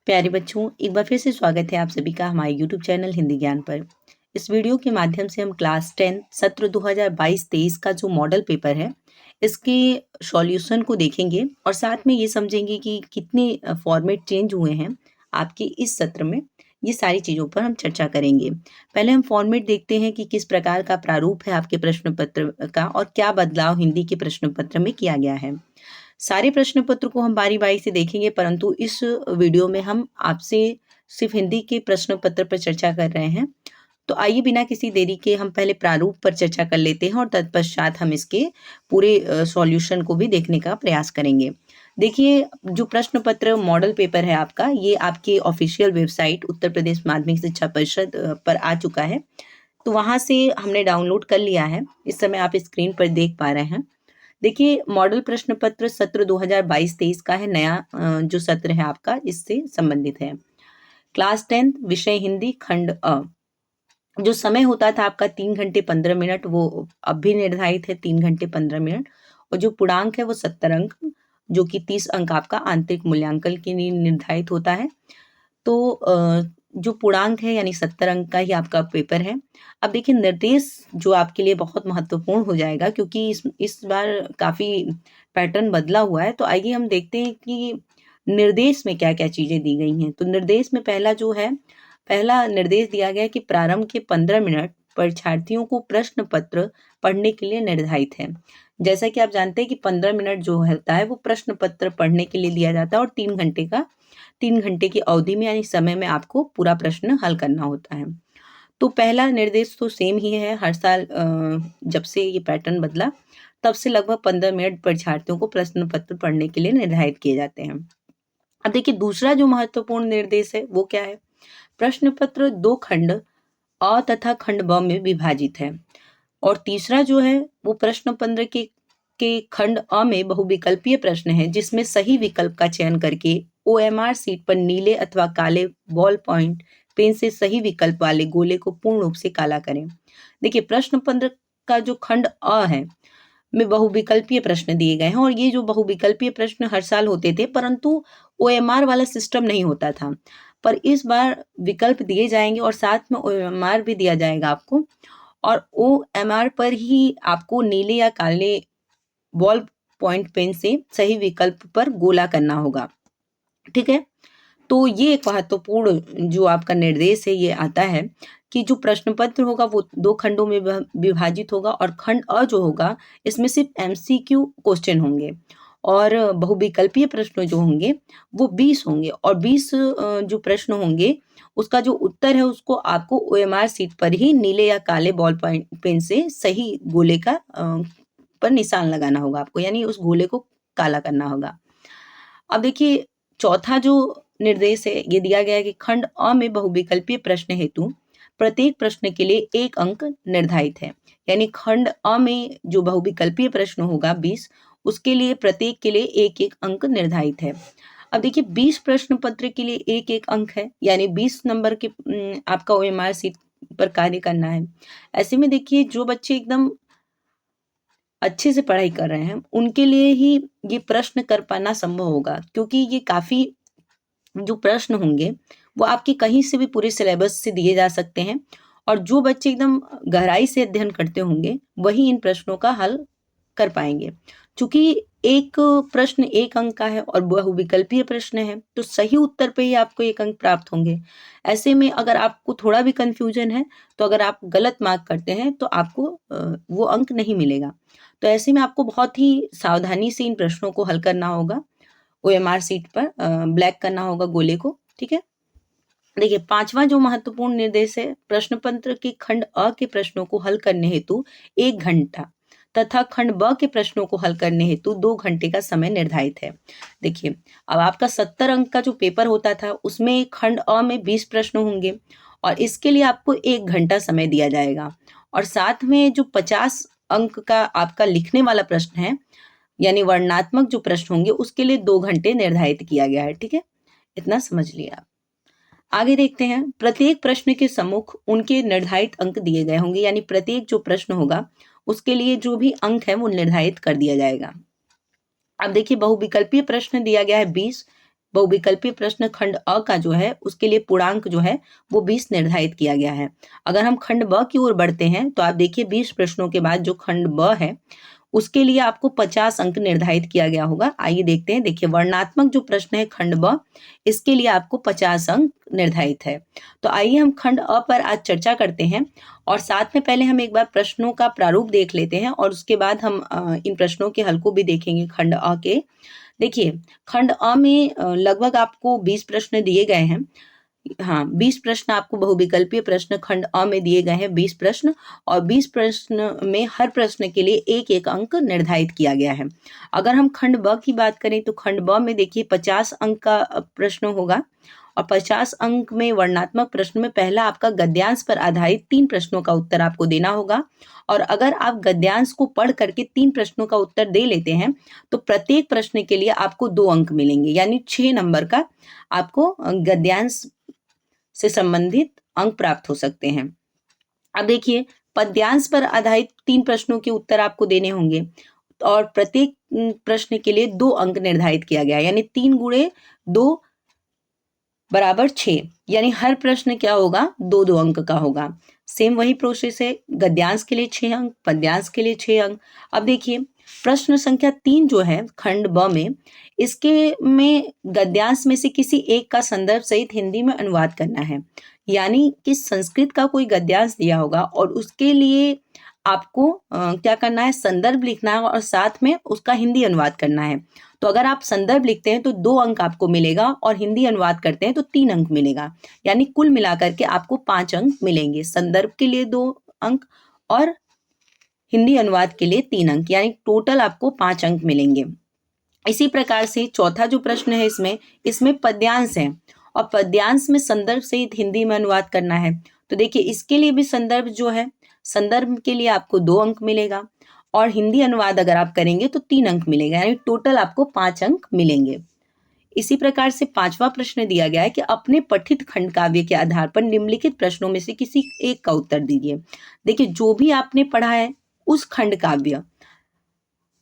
प्यारे बच्चों, एक बार फिर से स्वागत है आप सभी का हमारे यूट्यूब चैनल हिंदी ज्ञान पर। इस वीडियो के माध्यम से हम क्लास 10 सत्र 2022-23 का जो मॉडल पेपर है, इसके सॉल्यूशन को देखेंगे और साथ में ये समझेंगे कि कितने फॉर्मेट चेंज हुए हैं आपके इस सत्र में। ये सारी चीज़ों पर हम चर्चा करेंगे। पहले हम फॉर्मेट देखते हैं कि किस प्रकार का प्रारूप है आपके प्रश्न पत्र का और क्या बदलाव हिंदी के प्रश्न पत्र में किया गया है। सारे प्रश्न पत्र को हम बारी-बारी से देखेंगे, परंतु इस वीडियो में हम आपसे सिर्फ हिंदी के प्रश्न पत्र पर चर्चा कर रहे हैं। तो आइए बिना किसी देरी के हम पहले प्रारूप पर चर्चा कर लेते हैं और तत्पश्चात हम इसके पूरे सॉल्यूशन को भी देखने का प्रयास करेंगे। देखिए, जो प्रश्न पत्र मॉडल पेपर है आपका, ये आपके ऑफिशियल वेबसाइट उत्तर प्रदेश माध्यमिक शिक्षा परिषद पर आ चुका है। तो वहाँ से हमने डाउनलोड कर लिया है। इस समय आप स्क्रीन पर देख पा रहे हैं। देखिए, मॉडल प्रश्न पत्र सत्र 2022-23 का है, नया जो सत्र है आपका इससे संबंधित है। क्लास 10 विषय हिंदी खंड अ। जो समय होता था आपका 3 घंटे 15 मिनट, वो अब भी निर्धारित है 3 घंटे 15 मिनट। और जो पूर्णांक है वो 70 अंक, जो कि 30 अंक आपका आंतरिक मूल्यांकन के लिए निर्धारित होता है। तो जो पूर्णांक है यानी 70 अंक का ही आपका पेपर है। अब देखिए, निर्देश जो आपके लिए बहुत महत्वपूर्ण हो जाएगा, क्योंकि इस बार काफ़ी पैटर्न बदला हुआ है। तो आइए हम देखते हैं कि निर्देश में क्या-क्या चीज़ें दी गई हैं। तो निर्देश में पहला निर्देश दिया गया है कि प्रारंभ के 15 मिनट परीक्षार्थियों को प्रश्न पत्र पढ़ने के लिए निर्धारित है। जैसा कि आप जानते हैं कि 15 मिनट जो होता है वो प्रश्न पत्र पढ़ने के लिए दिया जाता है और 3 घंटे की अवधि में यानी समय में आपको पूरा प्रश्न हल करना होता है। तो पहला निर्देश तो सेम ही है हर साल, जब से ये पैटर्न बदला तब से लगभग 15 मिनट परीक्षार्थियों को प्रश्न पत्र पढ़ने के लिए निर्धारित किए जाते हैं। अब देखिए, दूसरा जो महत्वपूर्ण निर्देश है वो क्या है? प्रश्न पत्र 2 खंड अ तथा खंड ब में विभाजित है। और तीसरा जो है वो प्रश्न पत्र के खंड अ में बहुविकल्पीय प्रश्न है, जिसमें सही विकल्प का चयन करके ओएमआर सीट पर नीले अथवा काले बॉल पॉइंट पेन से सही विकल्प वाले गोले को पूर्ण रूप से काला करें। देखिए, प्रश्न पत्र का जो खंड अ है में बहुविकल्पीय प्रश्न दिए गए हैं और ये जो बहुविकल्पीय प्रश्न हर साल होते थे, परंतु ओएमआर वाला सिस्टम नहीं होता था। पर इस बार विकल्प दिए जाएंगे और साथ में ओएमआर भी दिया जाएगा आपको। और ओएमआर पर ही आपको नीले या काले बॉल पॉइंट पेन से सही विकल्प पर गोला करना होगा। ठीक है? तो ये एक महत्वपूर्ण जो आपका निर्देश है ये आता है कि जो प्रश्न पत्र होगा वो 2 खंडों में विभाजित होगा और खंड अ जो होगा इसमें सिर्फ एमसीक्यू क्वेश्चन होंगे और बहुविकल्पीय प्रश्न जो होंगे वो 20 होंगे और 20 जो प्रश्न होंगे उसका जो उत्तर है उसको आपको ओएमआर सीट पर ही नीले या काले बॉल पॉइंट पेन से सही गोले का पर निशान लगाना होगा आपको, यानी उस गोले को काला करना होगा। अब देखिए, चौथा जो निर्देश है ये दिया गया है कि खंड अ में बहुविकल्पीय प्रश्न हेतु प्रत्येक प्रश्न के लिए 1 अंक निर्धारित है। यानी खंड अ में जो बहुविकल्पीय प्रश्न होगा 20, उसके लिए प्रत्येक के लिए 1-1 अंक निर्धारित है। अब देखिए, 20 प्रश्न पत्र के लिए 1-1 अंक है, यानी 20 नंबर के आपका ओएमआर सीट पर कार्य करना है। ऐसे में देखिए, जो बच्चे एकदम अच्छे से पढ़ाई कर रहे हैं, उनके लिए ही ये प्रश्न कर पाना संभव होगा, क्योंकि ये काफ़ी जो प्रश्न होंगे, वो आपके कहीं से भी पूरे सिलेबस से दिए जा सकते हैं और जो बच्चे एकदम गहराई से अध्ययन करते होंगे, वही इन प्रश्नों का हल कर पाएँगे। चूँकि एक प्रश्न 1 अंक का है और बहुविकल्पीय प्रश्न है, तो सही उत्तर पे ही आपको 1 अंक प्राप्त होंगे। ऐसे में अगर आपको थोड़ा भी कन्फ्यूज़न है, तो अगर आप गलत मार्क करते हैं, तो आपको वो अंक नहीं मिलेगा। तो ऐसे में आपको बहुत ही सावधानी से इन प्रश्नों को हल करना होगा। ओएमआर सीट पर ब्लैक करना होगा गोले को, ठीक है? देखिए, 5वां जो महत्वपूर्ण निर्देश है, प्रश्न पत्र के खंड अ के प्रश्नों को हल करने हेतु 1 घंटा तथा खंड ब के प्रश्नों को हल करने हेतु 2 घंटे का समय निर्धारित है। देखिए, अब आपका 70 अंक का जो पेपर होता था, उसमें खंड अ में 20 प्रश्न होंगे और इसके लिए आपको 1 घंटा समय दिया जाएगा और साथ में जो 50 अंक का आपका लिखने वाला प्रश्न है, यानी वर्णनात्मक जो प्रश्न होंगे उसके लिए 2 घंटे निर्धारित किया गया है, ठीक है? इतना समझ लिया आप। आगे देखते हैं, प्रत्येक प्रश्न के सम्मुख उनके निर्धारित अंक दिए गए होंगे, यानी प्रत्येक जो प्रश्न होगा उसके लिए जो भी अंक है वो निर्धारित कर दिया जाएगा। अब देखिए, बहुविकल्पीय प्रश्न दिया गया है 20, बहुविकल्पीय प्रश्न खंड अ का जो है उसके लिए पूर्णांक जो है वो 20 निर्धारित किया गया है। अगर हम खंड ब की ओर बढ़ते हैं तो आप देखिए 20 प्रश्नों के बाद जो खंड ब है उसके लिए आपको 50 अंक निर्धारित किया गया होगा। आइए देखते हैं। देखिए वर्णनात्मक जो प्रश्न है खंड ब, इसके लिए आपको 50 अंक निर्धारित है। तो आइए हम खंड अ पर आज चर्चा करते हैं और साथ में पहले हम एक बार प्रश्नों का प्रारूप देख लेते हैं और उसके बाद हम इन प्रश्नों के हल को भी देखेंगे खंड अ के। देखिए खंड अ में लगभग आपको 20 प्रश्न दिए गए हैं। हाँ, 20 प्रश्न आपको बहुविकल्पीय प्रश्न खंड अ में दिए गए हैं 20 प्रश्न, और 20 प्रश्न में हर प्रश्न के लिए एक-एक अंक निर्धारित किया गया है। अगर हम खंड ब की बात करें तो खंड ब में देखिए 50 अंक का प्रश्न होगा और 50 अंक में वर्णनात्मक प्रश्न में पहला आपका गद्यांश पर आधारित 3 प्रश्नों का उत्तर आपको देना होगा, और अगर आप गद्यांश को पढ़ करके 3 प्रश्नों का उत्तर दे लेते हैं तो प्रत्येक प्रश्न के लिए आपको 2 अंक मिलेंगे, यानी 6 नंबर का आपको गद्यांश से संबंधित अंक प्राप्त हो सकते हैं। अब देखिए पद्यांश पर आधारित 3 प्रश्नों के उत्तर आपको देने होंगे और प्रत्येक प्रश्न के लिए 2 अंक निर्धारित किया गया है, यानी 3 गुणे 2 बराबर 6, यानी हर प्रश्न क्या होगा 2-2 अंक का होगा। सेम वही प्रोसेस है, गद्यांश के लिए 6 अंक, पद्यांश के लिए 6 अंक। अब देखिए प्रश्न संख्या 3 जो है खंड ब में, इसके में गद्यांश में से किसी एक का संदर्भ सहित हिंदी में अनुवाद करना है, यानी कि संस्कृत का कोई गद्यांश दिया होगा और उसके लिए आपको क्या करना है, संदर्भ लिखना है और साथ में उसका हिंदी अनुवाद करना है। तो अगर आप संदर्भ लिखते हैं तो 2 अंक आपको मिलेगा और हिंदी अनुवाद करते हैं तो 3 अंक मिलेगा, यानी कुल मिलाकर के आपको 5 अंक मिलेंगे। संदर्भ के लिए 2 अंक और हिंदी अनुवाद के लिए 3 अंक, यानी टोटल आपको 5 अंक मिलेंगे। इसी प्रकार से चौथा जो प्रश्न है इसमें पद्यांश है और पद्यांश में संदर्भ सहित हिंदी में अनुवाद करना है। तो देखिए इसके लिए भी संदर्भ जो है, संदर्भ के लिए आपको 2 अंक मिलेगा और हिंदी अनुवाद अगर आप करेंगे तो 3 अंक मिलेगा, यानी टोटल आपको 5 अंक मिलेंगे। इसी प्रकार से 5वां प्रश्न दिया गया है कि अपने पठित खंड काव्य के आधार पर निम्नलिखित प्रश्नों में से किसी एक का उत्तर दीजिए। देखिए जो भी आपने पढ़ा है उस खंड काव्य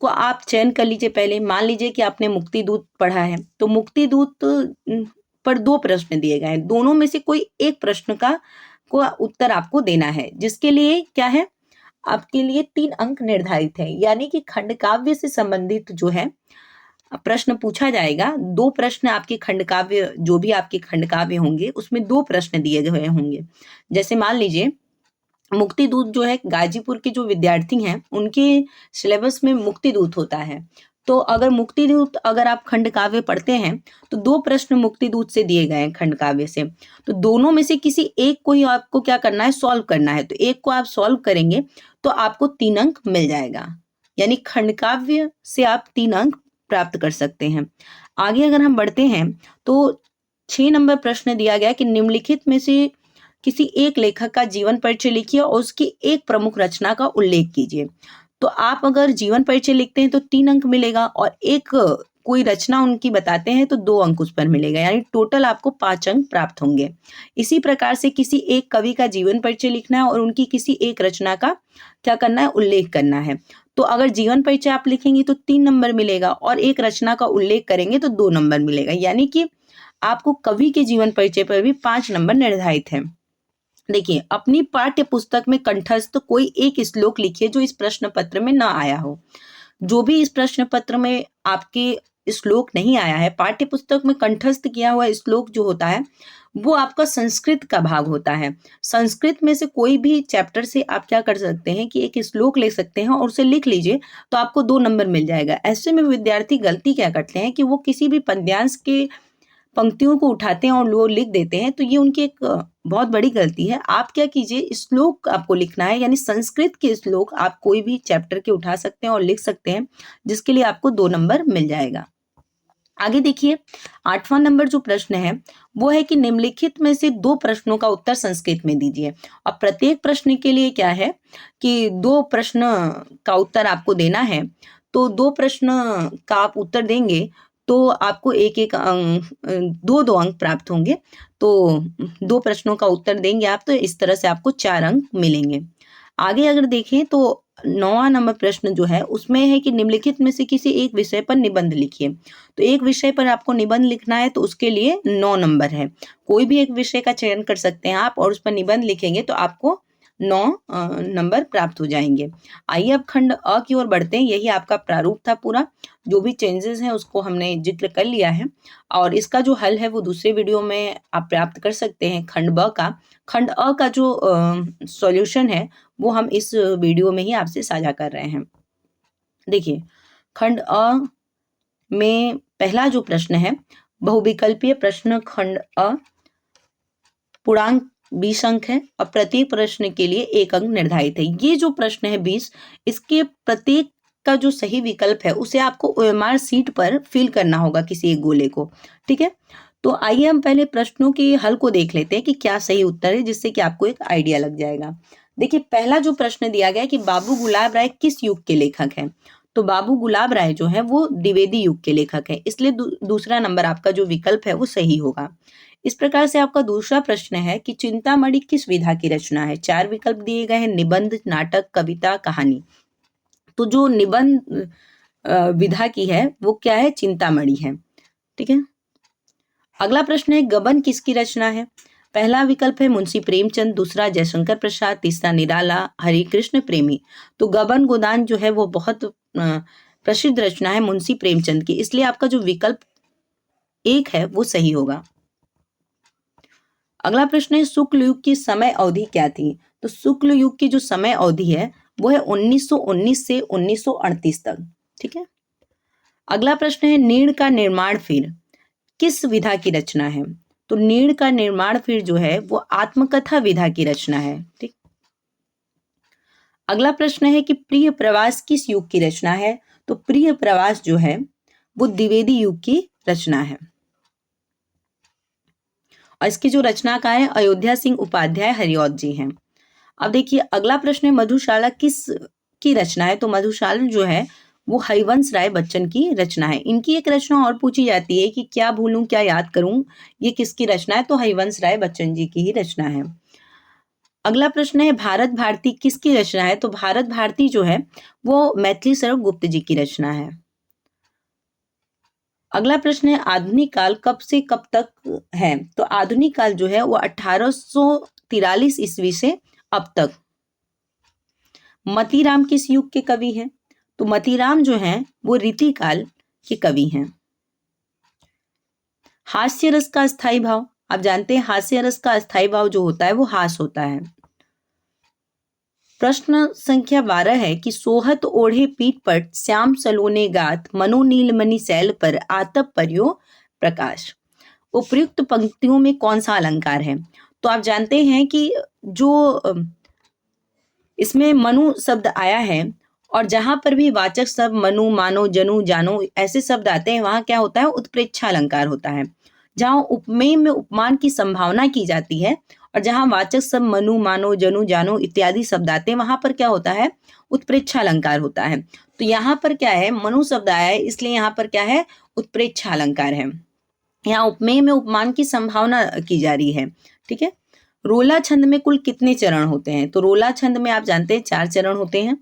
को आप चयन कर लीजिए। पहले मान लीजिए कि आपने मुक्तिदूत पढ़ा है तो मुक्तिदूत पर 2 प्रश्न दिए गए हैं, दोनों में से कोई एक प्रश्न को उत्तर आपको देना है, जिसके लिए क्या है, आपके लिए 3 अंक निर्धारित है, यानी कि खंड काव्य से संबंधित जो है प्रश्न पूछा जाएगा। 2 प्रश्न आपके खंड काव्य, जो भी आपके खंड काव्य होंगे उसमें 2 प्रश्न दिए गए होंगे। जैसे मान लीजिए मुक्तिदूत जो है, गाजीपुर के जो विद्यार्थी हैं उनके सिलेबस में मुक्तिदूत होता है। तो अगर मुक्तिदूत अगर आप खंड काव्य पढ़ते हैं तो 2 प्रश्न मुक्तिदूत से दिए गए हैं खंड काव्य से, तो दोनों में से किसी एक को ही आपको क्या करना है, सॉल्व करना है। तो एक को आप सॉल्व करेंगे तो आपको 3 अंक मिल जाएगा, यानी खंड काव्य से आप 3 अंक प्राप्त कर सकते हैं। आगे अगर हम बढ़ते हैं तो 6 नंबर प्रश्न दिया गया कि निम्नलिखित में से किसी एक लेखक का जीवन परिचय लिखिए और उसकी एक प्रमुख रचना का उल्लेख कीजिए। तो आप अगर जीवन परिचय लिखते हैं तो 3 अंक मिलेगा और एक कोई रचना उनकी बताते हैं तो 2 अंक उस पर मिलेगा, यानी टोटल आपको 5 अंक प्राप्त होंगे। इसी प्रकार से किसी एक कवि का जीवन परिचय लिखना है और उनकी किसी एक रचना का क्या करना है, उल्लेख करना है। तो अगर जीवन परिचय आप लिखेंगे तो 3 नंबर मिलेगा और एक रचना का उल्लेख करेंगे तो 2 नंबर मिलेगा, यानी कि आपको कवि के जीवन परिचय पर भी 5 नंबर निर्धारित है। देखिए अपनी पाठ्य पुस्तक में कंठस्थ कोई एक श्लोक लिखिए जो इस प्रश्न पत्र में ना आया हो। जो भी इस प्रश्न पत्र में आपके श्लोक नहीं आया है, पाठ्य पुस्तक में कंठस्थ किया हुआ श्लोक जो होता है वो आपका संस्कृत का भाग होता है। संस्कृत में से कोई भी चैप्टर से आप क्या कर सकते हैं कि एक श्लोक ले सकते हैं और उसे लिख लीजिए तो आपको 2 नंबर मिल जाएगा। ऐसे में विद्यार्थी गलती क्या करते हैं कि वो किसी भी पद्यांश के पंक्तियों को उठाते हैं और वो लिख देते हैं, तो ये उनकी एक बहुत बड़ी गलती है। आप क्या कीजिए, श्लोक आपको लिखना है, यानी संस्कृत के श्लोक आप कोई भी चैप्टर के उठा सकते हैं और लिख सकते हैं, जिसके लिए आपको 2 नंबर मिल जाएगा। आगे देखिए 8वां नंबर जो प्रश्न है वो है कि निम्नलिखित में से 2 प्रश्नों का उत्तर संस्कृत में दीजिए। और प्रत्येक प्रश्न के लिए क्या है कि 2 प्रश्न का उत्तर आपको देना है। तो 2 प्रश्न का आप उत्तर देंगे तो आपको एक-एक अंक 2-2 अंक प्राप्त होंगे। तो 2 प्रश्नों का उत्तर देंगे आप तो इस तरह से आपको 4 अंक मिलेंगे। आगे अगर देखें तो 9वां नंबर प्रश्न जो है उसमें है कि निम्नलिखित में से किसी एक विषय पर निबंध लिखिए। तो एक विषय पर आपको निबंध लिखना है तो उसके लिए 9 नंबर है। कोई भी एक विषय का चयन कर सकते हैं आप और उस पर निबंध लिखेंगे तो आपको 9 नंबर प्राप्त हो जाएंगे। आइए अब खंड अ की ओर बढ़ते हैं। यही आपका प्रारूप था पूरा। जो भी चेंजेस हैं उसको हमने जिक्र कर लिया है और इसका जो हल है वो दूसरे वीडियो में आप प्राप्त कर सकते हैं खंड ब का। खंड अ का जो सॉल्यूशन है वो हम इस वीडियो में ही आपसे साझा कर रहे हैं। देखिए, खंड अ में पहला जो प्रश्न है, बहुविकल्पीय प्रश्न खंड अ, पूर्णांक 20 अंक है और प्रत्येक प्रश्न के लिए 1 अंक निर्धारित है। ये जो प्रश्न है 20, इसके प्रत्येक का जो सही विकल्प है उसे आपको ओएमआर शीट पर फिल करना होगा किसी एक गोले को। ठीक है? तो आइए हम पहले प्रश्नों के हल को देख लेते हैं कि क्या सही उत्तर है, जिससे कि आपको एक आइडिया लग जाएगा। देखिए, पहला जो प्रश्न दिया गया है कि बाबू गुलाब राय किस युग के लेखक हैं? तो बाबू गुलाब राय जो है वो द्विवेदी युग के लेखक है, इसलिए दूसरा नंबर आपका जो विकल्प है वो सही होगा। इस प्रकार से आपका दूसरा प्रश्न है कि चिंतामणि किस विधा की रचना है? 4 विकल्प दिए गए हैं, निबंध, नाटक, कविता, कहानी। तो जो निबंध विधा की है वो क्या है? चिंतामणि है। ठीक है? अगला प्रश्न है गबन किसकी रचना है? पहला विकल्प है मुंशी प्रेमचंद, दूसरा जयशंकर प्रसाद, तीसरा निराला, हरिकृष्ण प्रेमी। तो गबन गोदान जो है वो बहुत प्रसिद्ध रचना है मुंशी प्रेमचंद की, इसलिए आपका जो विकल्प 1 है वो सही होगा। अगला प्रश्न है शुक्ल युग की समय अवधि क्या थी? तो शुक्ल युग की जो समय अवधि है वो है 1919 से 1938 तक। ठीक है? अगला प्रश्न है नीड़ का निर्माण फिर किस विधा की रचना है? तो नीड़ का निर्माण फिर जो है वो आत्मकथा विधा की रचना है। ठीक। अगला प्रश्न है कि प्रिय प्रवास किस युग की रचना है? तो प्रिय प्रवास जो है वो द्विवेदी युग की रचना है और इसकी जो रचनाकार है अयोध्या सिंह उपाध्याय हरिऔध जी हैं। अब देखिए अगला प्रश्न है मधुशाला किस की रचना है? तो मधुशाला जो है वो हरिवंश राय बच्चन की रचना है। इनकी एक रचना और पूछी जाती है कि क्या भूलूं क्या याद करूं, ये किसकी रचना है? तो हरिवंश राय बच्चन जी की ही रचना है। अगला प्रश्न है भारत भारती किसकी रचना है? तो भारत भारती जो है वो मैथिली शरण गुप्त जी की रचना है। अगला प्रश्न है आधुनिक काल कब से कब तक है? तो आधुनिक काल जो है वो 1843 ईस्वी से अब तक। मतीराम किस युग के कवि हैं? तो मतीराम जो हैं वो रीति काल के कवि हैं। हास्य रस का अस्थाई भाव, आप जानते हैं हास्य रस का अस्थाई भाव जो होता है वो हास होता है। प्रश्न संख्या 12 है कि सोहत ओढ़े पीठ पर श्याम सलोने गात मनो नीलमणि शैल पर आतप पर्यो प्रकाश। उपयुक्त पंक्तियों में कौन सा अलंकार है? तो आप जानते हैं कि जो इसमें मनु शब्द आया है और जहां पर भी वाचक शब्द मनु, मानो, जनु, जानो ऐसे शब्द आते हैं वहां क्या होता है? उत्प्रेक्षा अलंकार होता है। जहां उपमेय में उपमान की संभावना की जाती है और जहां वाचक शब्द मनु, मानो, जनु, जानो इत्यादि शब्द आते हैं वहां पर क्या होता है? उत्प्रेक्षा अलंकार होता है। तो यहाँ पर क्या है? मनु शब्द आया है इसलिए यहाँ पर क्या है? उत्प्रेक्षा अलंकार है। यहाँ उपमेय में उपमान की संभावना की जा रही है। ठीक है? रोला छंद में कुल कितने चरण होते हैं? तो रोला छंद में आप जानते हैं 4 चरण होते हैं।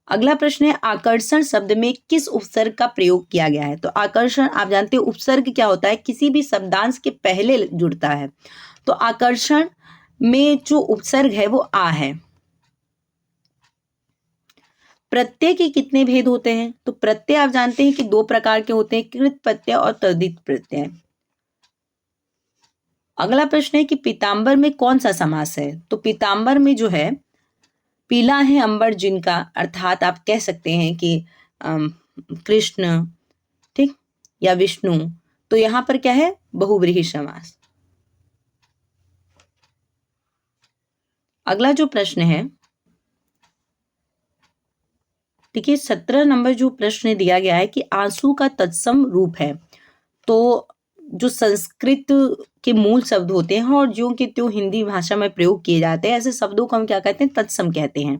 अगला प्रश्न है आकर्षण शब्द में किस उपसर्ग का प्रयोग किया गया है? तो आकर्षण आप जानते हैं उपसर्ग क्या होता है? किसी भी शब्दांश के पहले जुड़ता है। तो आकर्षण में जो उपसर्ग है वो आ है। प्रत्यय के कितने भेद होते हैं? तो प्रत्यय आप जानते हैं कि 2 प्रकार के होते हैं, कृत प्रत्यय और तद्धित प्रत्यय। अगला प्रश्न है कि पीताम्बर में कौन सा समास है? तो पीताम्बर में जो है पीला है अंबर जिनका, अर्थात आप कह सकते हैं कि कृष्ण, ठीक, या विष्णु। तो यहां पर क्या है? बहुव्रीहि समास। अगला जो प्रश्न है, देखिए 17 नंबर जो प्रश्न दिया गया है कि आंसू का तत्सम रूप है। तो जो संस्कृत के मूल शब्द होते हैं और ज्यों के त्यों हिंदी भाषा में प्रयोग किए जाते हैं ऐसे शब्दों को हम क्या कहते हैं? तत्सम कहते हैं।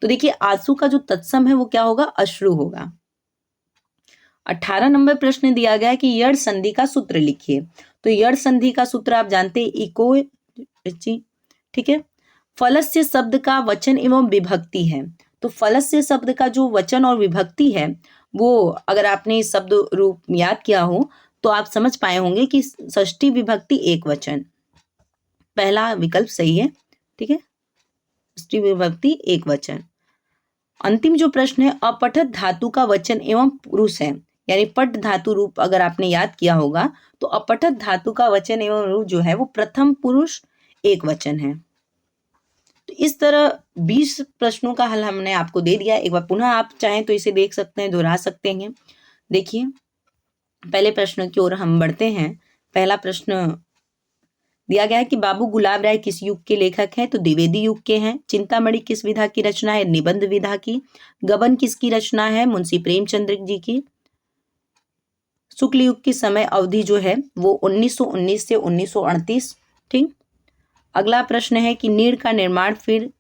तो देखिए आंसू का जो तत्सम है वो क्या होगा? अश्रु होगा। 18 नंबर प्रश्न दिया गया है कि यड़ संधि का सूत्र लिखिए। तो यड़ संधि का सूत्र आप जानते हैं इको, ठीक है। फलस्य शब्द का वचन एवं विभक्ति है। तो फलस्य शब्द का जो वचन और विभक्ति है वो अगर आपने इस शब्द रूप याद किया हो तो आप समझ पाए होंगे कि षष्ठी विभक्ति एक वचन, पहला विकल्प सही है। ठीक है, षष्ठी विभक्ति एक वचन। अंतिम जो प्रश्न है, अपठित धातु का वचन एवं पुरुष है, यानी पट धातु रूप अगर आपने याद किया होगा तो अपठित धातु का वचन एवं रूप जो है वो प्रथम पुरुष एक वचन है। तो इस तरह 20 प्रश्नों का हल हमने आपको दे दिया। एक बार पुनः आप चाहें तो इसे देख सकते हैं, दोहरा सकते हैं। देखिए, पहले प्रश्न की ओर हम बढ़ते हैं। पहला प्रश्न दिया गया है कि बाबू गुलाब राय किस युग के लेखक हैं, तो द्विवेदी युग के हैं। चिंतामणि किस विधा की रचना है, निबंध विधा की। गबन किसकी रचना है, मुंशी प्रेमचंद्र जी की। शुक्ल युग की समय अवधि जो है वो 1919 से 1938। ठीक। अगला प्रश्न है कि नीड़ का निर्माण फिर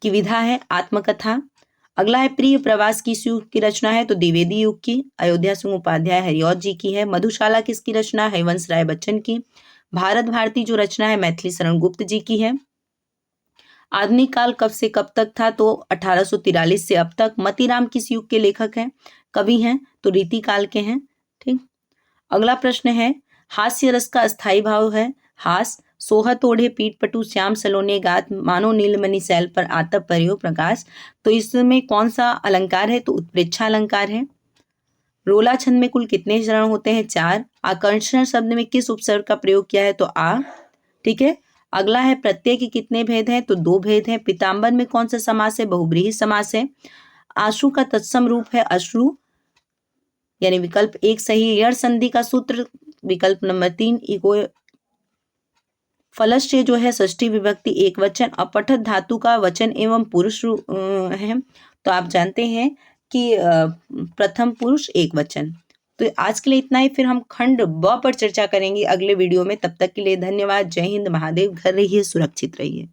की विधा है, आत्मकथा। अगला है प्रिय प्रवास किस युग की रचना है, तो द्विवेदी युग की। अयोध्या सिंह उपाध्याय हरिऔध जी की है। मधुशाला किसकी रचना है, हरिवंश राय बच्चन की। भारत भारती जो रचना है मैथिली शरण गुप्त जी की है। आधुनिक काल कब से कब तक था, तो 1843 से अब तक। मतीराम किस युग के लेखक हैं, कवि हैं, तो रीति काल के हैं। ठीक। अगला प्रश्न है हास्य रस का स्थायी भाव है, हास। सोहत ओढ़े पीठ पटु श्याम सलोने गात, मानो नीलमणि शैल पर आतप परियो प्रकाश। तो इसमें कौन सा अलंकार है, तो उत्प्रेक्षा अलंकार है। रोला छंद में कुल कितने चरण होते हैं, 4। आकर्षण शब्द में किस उपसर्ग का प्रयोग किया है, तो आ। ठीक है। अगला है प्रत्यय के कितने भेद हैं, तो 2 भेद हैं। पीताम्बर में कौन सा समास है, बहुब्रीहि समास है। आशु का तत्सम रूप है अश्रु, यानी विकल्प 1 सही। यड़ संधि का सूत्र विकल्प नंबर 3 इको। फलस्य जो है षष्ठी विभक्ति एक वचन। अपठित धातु का वचन एवं पुरुष है, तो आप जानते हैं कि प्रथम पुरुष एक वचन। तो आज के लिए इतना ही, फिर हम खंड ब पर चर्चा करेंगे अगले वीडियो में। तब तक के लिए धन्यवाद। जय हिंद, महादेव। घर रहिए, सुरक्षित रहिए।